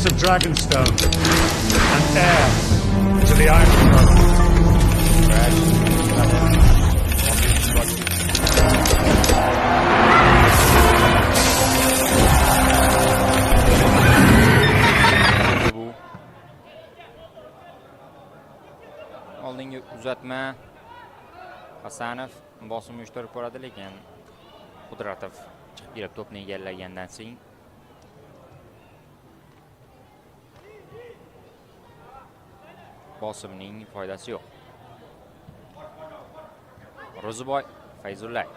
goddess of Dragonstone, and heir to the Iron Throne. Oldingi uzatma. Hasanov bosim uyushtirib ko'radi, lekin Qudratov chiqib kelib to'pni egallagandan so'ng bosimning foydasi yo'q. Ro'ziboy Fayzullayev.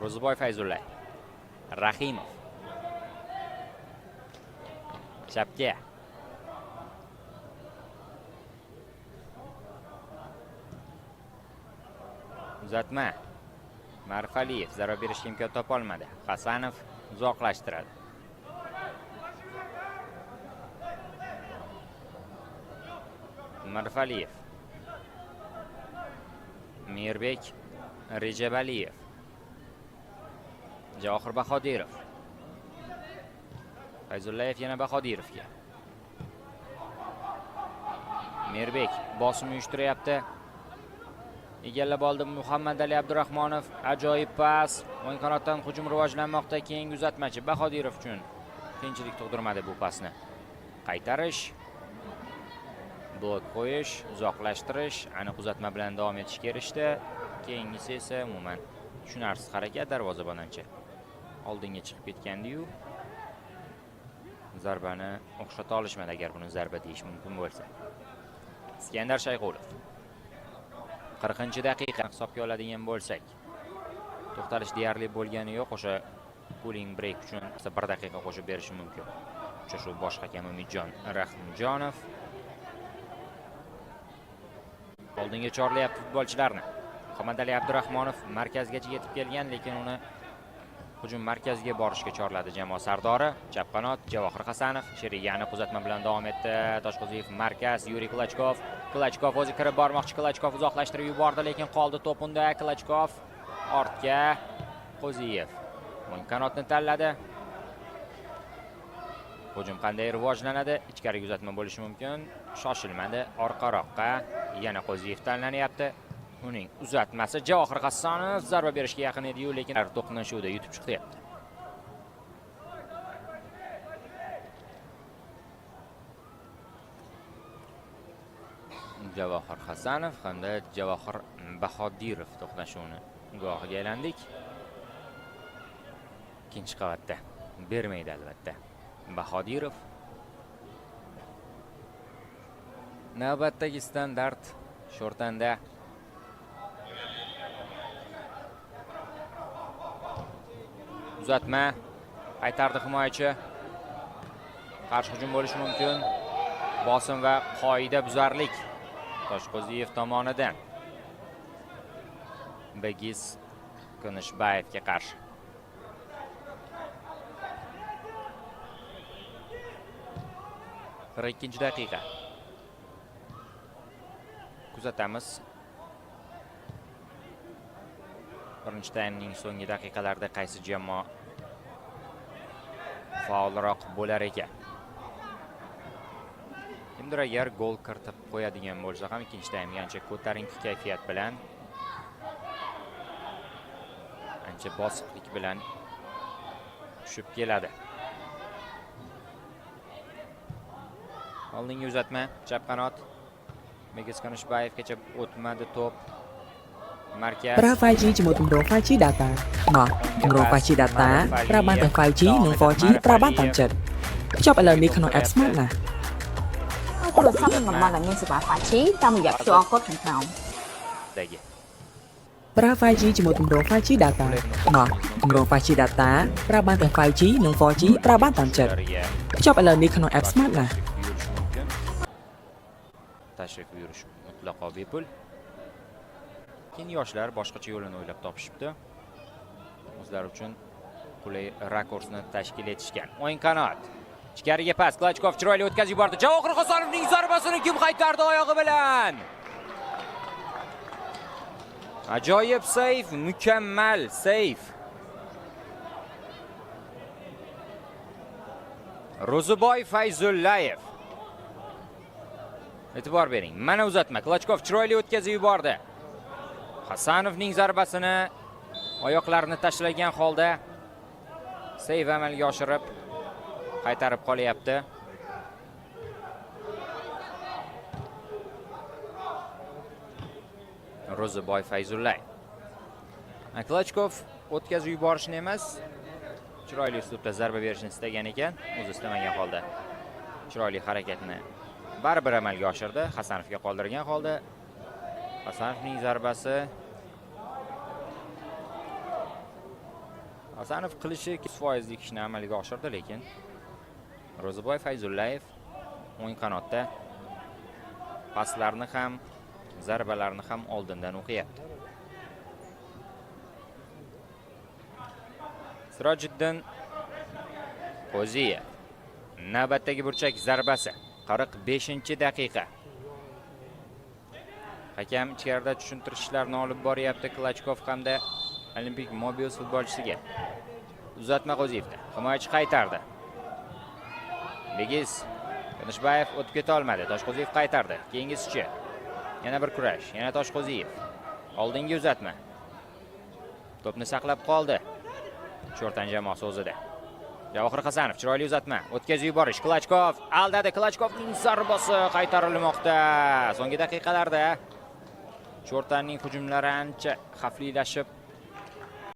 Ro'ziboy Fayzullayev. Rahimov. Chapga. Uzatma. Marfaliyev zarba berishga imkon topa olmadi. Hasanov uzoqlashtiradi. Marfaliyev. Mirbek Rejabaliyev. Javohir Bahodirov. Fayzullayev yana Bahodirovga. Mirbek bosim uyushtiryapti. Egallab oldi Muhammad Ali Abdurahmonov. Ajoyib pas. O'ng qanotdan hujum rivojlanmoqda. Keyingi uzatmachi Bahodirov uchun qiyinchilik tug'dirmadi bu pasni. Qaytarish, blok qo'yish, uzoqlashtirish, aniq uzatma bilan davom etishga erishdi. Keyingisi esa umuman tushunarsiz harakat darvozabonancha. Oldinga chiqib ketgandi-yu, zarbani o'xshata olishmadi, agar buni zarba deyish mumkin bo'lsa. Iskandar Shayxulov. 40-daqiqa hisobga oladigan bo'lsak, to'xtalish deyarli bo'lgani yo'q. O'sha cooling break uchun 1 daqiqa qo'shib berishi mumkin. Uchrashuv bosh hakami Umidjon Rahimjonov oldinga chorlayapti futbolchilarni. Muhammad Ali Abdurahmonov markazgacha yetib kelgan, lekin uni hujum markaziga borishga chorladi jamoa sardori. Chap qanot Javohir Hasanov sheriga aniq uzatma bilan davom etdi. Toshqo'ziyev markaz, Yuriy Klachkov. Klachkov o'zi kirib bormoqchi, Klachkov uzoqlashtirib yubordi, lekin qoldi to'p unda. Klachkov ortga, Qo'ziyev o'ng qanotni tanladi. Hujum qanday rivojlanadi? Ichkariga uzatma bo'lishi mumkin. Shoshilmadi, orqaroqqa yana Qo'ziyev tanlanyapti. Uning uzatmasi Javohir Hasanov zarba berishga yaqin edi-yu, lekin to'qnashuvda yutib chiqyapti. Javohir Hasanov hamda Javohir Bahodirov to'qnashuvini guvohiga aylandik. Ikkinchi qavatda bermaydi albatta Bahodirov. Navbatdagi standart sho'rtanda. Uzatma. Qaytardi himoyachi. Qarshi hujum bo'lishi mumkin. Bosim va qoida buzarlik Toshqo'ziyev tomonidan. Bagiz Konishbayevga qarshi. Ikkinchi daqiqa. Kuzatamiz. Birinchi taymning so'nggi daqiqalarida qaysi jamoa faolroq bo'lar ekan. Kimdir agar gol kiritib qo'yadigan bo'lsa ham ikkinchi taymga ancha ko'tarinki kayfiyat bilan, ancha bosiqlik bilan tushib keladi. Oldingi uzatma, chap qanot. Bagiz Konishbayevgacha o'tmadi to'p. Markaz ប្រើ 5G ជាមួយគម្រោង 5G data មកគម្រោង 5G data ប្រើបានទាំង 5G និង 4G ប្រើបានតាមចិត្តភ្ជាប់ឥឡូវនេះក្នុង App Smart ណា ទូរស័ព្ទនឹងបានមានសេវា 5G តាមរយៈ QR code ខាងក្រោម ប្រើ 5G ជាមួយគម្រោង 5G data មកគម្រោង 5G data ប្រើបានទាំង 5G និង 4G ប្រើបានតាមចិត្តភ្ជាប់ឥឡូវនេះក្នុង App Smart ណា tashrif buyurish mutlaqo bepul. Keyin yoshlar boshqacha yo'lini o'ylab topishibdi. O'zlari uchun qulay rakursni tashkil etishgan. O'ng qanot. Ichkariga pas, Klachkov chiroyli o'tkazib yubordi. Javohir Hasanovning zarbasini kim qaytardi oyog'i bilan? Ajoyib seyf, mukammal seyf. Ro'ziboy Fayzullayev. E'tibor bering. Mana uzatma. Klachkov chiroyli o'tkazib yubordi. Hasanovning zarbasini oyoqlarini tashlagan holda seyv amalga oshirib qaytarib qolyapti. Ro'ziboy Fayzullayev. Klachkov o'tkazib yuborishni emas, chiroyli uslubda zarba berishni istagan ekan, o'zi istamagan holda chiroyli harakatni baribir amalga oshirdi. Hasanovga qoldirgan holda Hasanovning zarbasi Hasanov qilishi 100% ishni amalga oshirdi, lekin Ro'ziboy Fayzullayev o'ng qanotda paslarni ham, zarbalarni ham oldindan o'qiyapti. Sirojiddin Qo'ziyev. Navbatdagi burchak zarbasi 45-daqiqa. Hakam ichkarida tushuntirishlarni olib boryapti Klachkov hamda Olimpik Mobius futbolchisiga. Uzatma Qo'ziyevda. Himoyachi qaytardi. Begiz Qanishbayev o'tib keta olmadi. Toshqo'ziyev qaytardi. Keyingisichi. Yana bir kurash. Yana Toshqo'ziyev. Oldingi uzatma. To'pni saqlab qoldi. Sho'rtan jamoasi o'zida. Javohir Hasanov chiroyli uzatma. O'tkazib yuborish. Klachkov aldadi. Klachkovning zarbasi qaytarilmoqda. So'nggi daqiqalarda Sho'rtanning hujumlari ancha xavflilashib